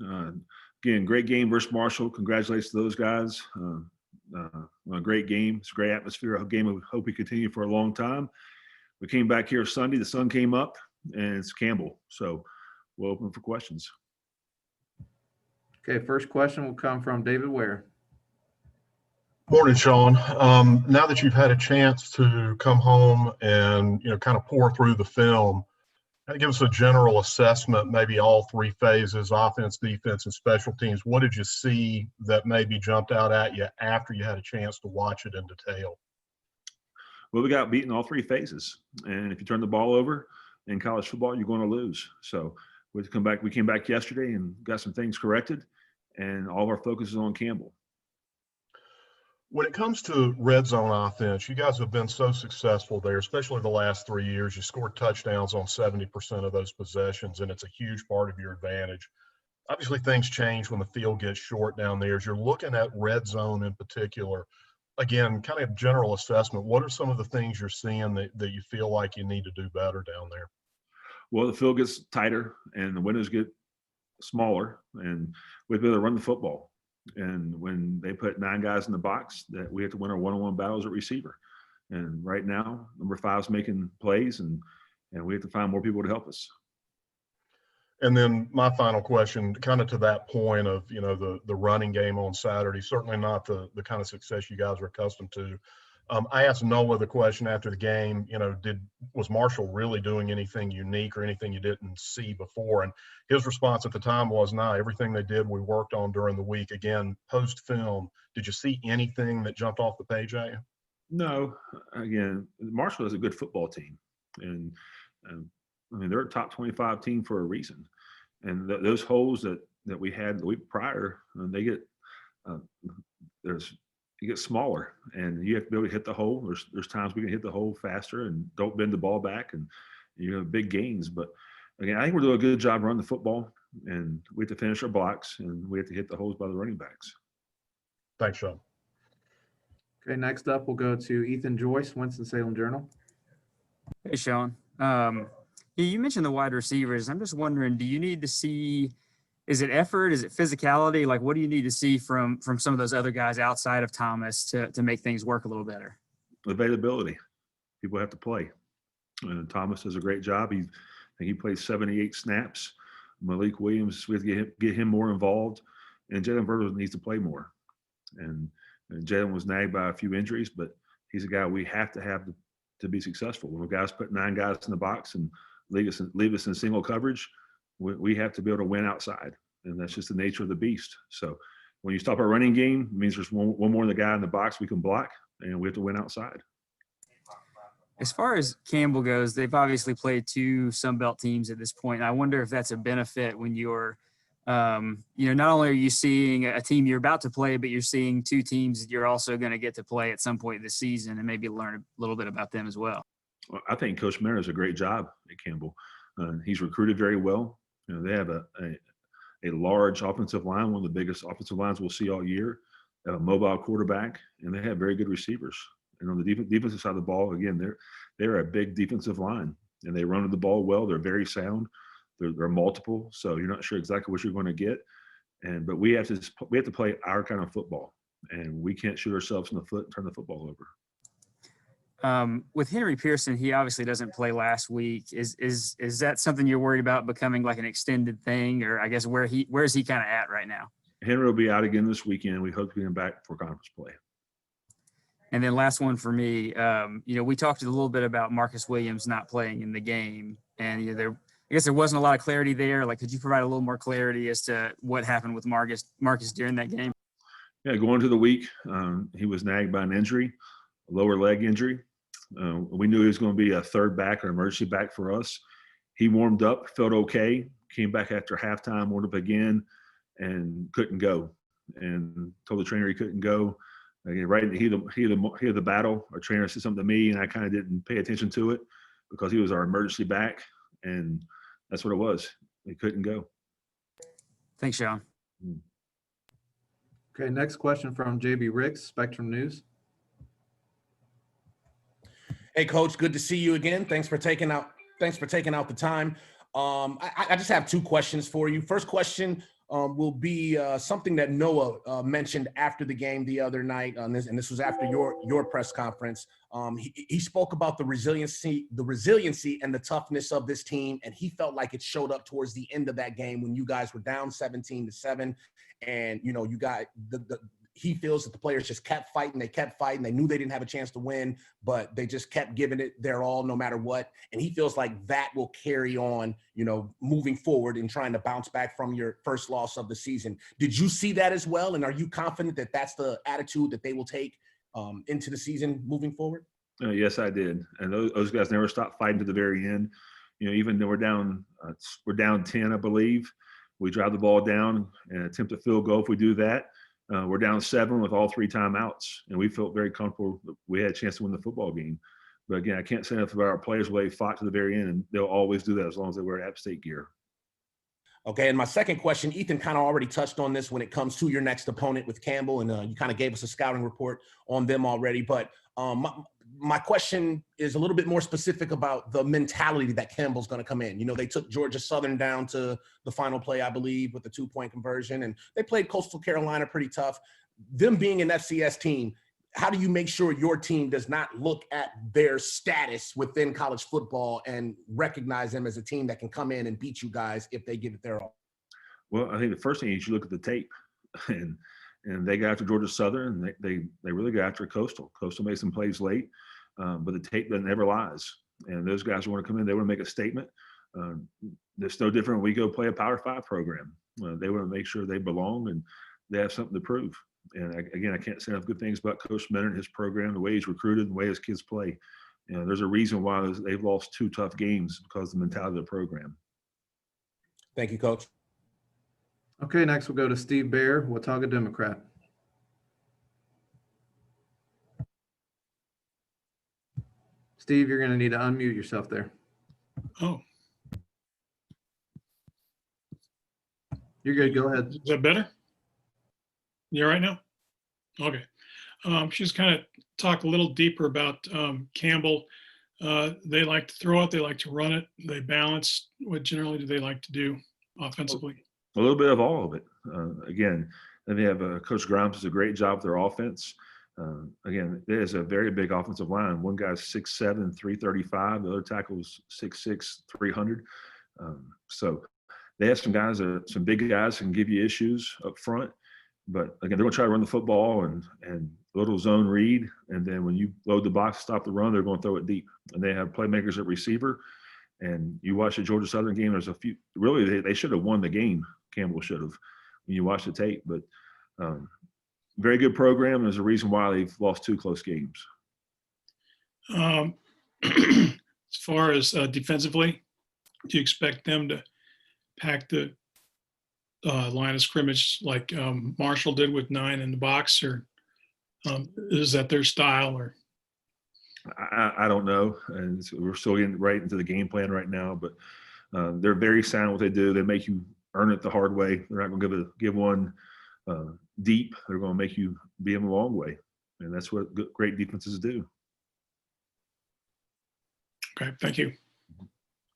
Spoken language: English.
Again, great game versus Marshall. Congratulations to those guys. A great game. It's a great atmosphere. A game we hope we continue for a long time. We came back here Sunday. The sun came up, and it's Campbell. So we'll open for questions. Okay, first question will come from David Ware. Morning, Shawn. Now that you've had a chance to come home and kind of pour through the film, kind of give us a general assessment, maybe all three phases: offense, defense, and special teams. What did you see that maybe jumped out at you after you had a chance to watch it in detail? Well, we got beaten all three phases, and if you turn the ball over in college football, you're going to lose. So we came back yesterday and got some things corrected, and all of our focus is on Campbell. When it comes to red zone offense, you guys have been so successful there, especially the last 3 years. You scored touchdowns on 70% of those possessions, and it's a huge part of your advantage. Obviously, things change when the field gets short down there. As you're looking at red zone in particular, again, kind of general assessment, what are some of the things you're seeing that you feel like you need to do better down there? Well, the field gets tighter and the windows get smaller, and we have to be able to run the football. And when they put 9 guys in the box, that we have to win our one-on-one battles at receiver. And right now, number 5 is making plays, and we have to find more people to help us. And then my final question, kind of to that point of, the running game on Saturday, certainly not the kind of success you guys are accustomed to. I asked Noah the question after the game, was Marshall really doing anything unique or anything you didn't see before? And his response at the time was, no, everything they did, we worked on during the week. Again, post-film, did you see anything that jumped off the page at you? No. Again, Marshall is a good football team. And they're a top 25 team for a reason. And those holes that we had the week prior, they get you get smaller, and you have to be able to hit the hole. There's times we can hit the hole faster and don't bend the ball back, and you have big gains. But again, I think we're doing a good job running the football, and we have to finish our blocks, and we have to hit the holes by the running backs. Thanks, Shawn. Okay, next up we'll go to Ethan Joyce, Winston-Salem Journal. Hey, Shawn. You mentioned the wide receivers. I'm just wondering, do you need to see, is it effort? Is it physicality? Like, what do you need to see from some of those other guys outside of Thomas to make things work a little better? Availability. People have to play. And Thomas does a great job. I think he plays 78 snaps. Malik Williams, we have to get him more involved. And Jalen Burgos needs to play more. And Jalen was nagged by a few injuries, but he's a guy we have to be successful. When guys put 9 guys in the box and leave us in single coverage, we have to be able to win outside, and that's just the nature of the beast. So when you stop our running game, it means there's one more than the guy in the box we can block, and we have to win outside. As far as Campbell goes, they've obviously played 2 Sunbelt teams at this point. I wonder if that's a benefit when you're, not only are you seeing a team you're about to play, but you're seeing 2 teams that you're also going to get to play at some point this season and maybe learn a little bit about them as well. I think Coach Mayer does a great job at Campbell. He's recruited very well. They have a large offensive line, one of the biggest offensive lines we'll see all year. They have a mobile quarterback, and they have very good receivers. And on the defensive side of the ball, again, they're a big defensive line, and they run the ball well. They're very sound. They're multiple, so you're not sure exactly what you're going to get. But we have to play our kind of football, and we can't shoot ourselves in the foot and turn the football over. With Henry Pearson, he obviously doesn't play last week. Is that something you're worried about becoming like an extended thing, or I guess where is he kind of at right now? Henry will be out again this weekend. We hope to get him back for conference play. And then last one for me, we talked a little bit about Marcus Williams not playing in the game, and I guess there wasn't a lot of clarity there. Like, could you provide a little more clarity as to what happened with Marcus during that game? Yeah, going into the week, he was nagged by an injury, a lower leg injury. We knew he was going to be a third back or emergency back for us. He warmed up, felt okay, came back after halftime, warmed up again, and couldn't go. And told the trainer he couldn't go. Right in the heat of the battle, our trainer said something to me, and I kind of didn't pay attention to it because he was our emergency back, and that's what it was. He couldn't go. Thanks, Shawn. Okay, next question from JB Ricks, Spectrum News. Hey, Coach, good to see you again. Thanks for taking out the time. I just have 2 questions for you. First question, will be something that Noah mentioned after the game the other night, and this was after your press conference. He spoke about the resiliency and the toughness of this team, and he felt like it showed up towards the end of that game when you guys were down 17-7, and you got he feels that the players just kept fighting. They kept fighting. They knew they didn't have a chance to win, but they just kept giving it their all no matter what. And he feels like that will carry on, moving forward and trying to bounce back from your first loss of the season. Did you see that as well? And are you confident that that's the attitude that they will take into the season moving forward? Yes, I did. And those guys never stopped fighting to the very end. Even though we're down 10, I believe, we drive the ball down and attempt a field goal. If we do that, we're down 7 with all 3 timeouts, and we felt very comfortable that we had a chance to win the football game. But again, I can't say enough about our players. They fought to the very end, and they'll always do that as long as they wear App State gear. Okay, and my second question, Ethan kind of already touched on this when it comes to your next opponent with Campbell, and you kind of gave us a scouting report on them already. But my question is a little bit more specific about the mentality that Campbell's going to come in. They took Georgia Southern down to the final play, I believe, with the 2-point conversion, and they played Coastal Carolina pretty tough. Them being an FCS team, how do you make sure your team does not look at their status within college football and recognize them as a team that can come in and beat you guys if they give it their all? Well, I think the first thing is you look at the tape, and they got after Georgia Southern, and they really got after Coastal. Coastal made some plays late, but the tape never lies. And those guys want to come in, they want to make a statement. It's no different when we go play a Power 5 program. They want to make sure they belong and they have something to prove. And again, I can't say enough good things about Coach Mentor and his program, the way he's recruited, and the way his kids play. There's a reason why they've lost 2 tough games, because of the mentality of the program. Thank you, Coach. Okay, next we'll go to Steve Behr, Watauga Democrat. Steve, you're going to need to unmute yourself there. Oh, You're good. Go ahead. is that better? You all right now? Okay. She's kind of talk a little deeper about Campbell. They like to throw it. They like to run it. They balance. What generally do they like to do offensively? A little bit of all of it. Again, then they have Coach Grimes does a great job with their offense. Again, there's a very big offensive line. One guy's 6'7", 335. The other tackle's 6'6", 300. So they have some guys, some big guys who can give you issues up front. But again, they're going to try to run the football and little zone read. And then when you load the box, stop the run, they're going to throw it deep. And they have playmakers at receiver. And you watch the Georgia Southern game, there's a few, really, they should have won the game. Campbell should have, when you watch the tape. But very good program. There's a reason why they've lost 2 close games. As far as defensively, do you expect them to pack the line of scrimmage like Marshall did with 9 in the box, or is that their style? Or I don't know, and we're still getting right into the game plan right now. But they're very sound at what they do. They make you earn it the hard way. They're not going to give one deep. They're going to make you be in the long way, and that's what great defenses do. okay, thank you.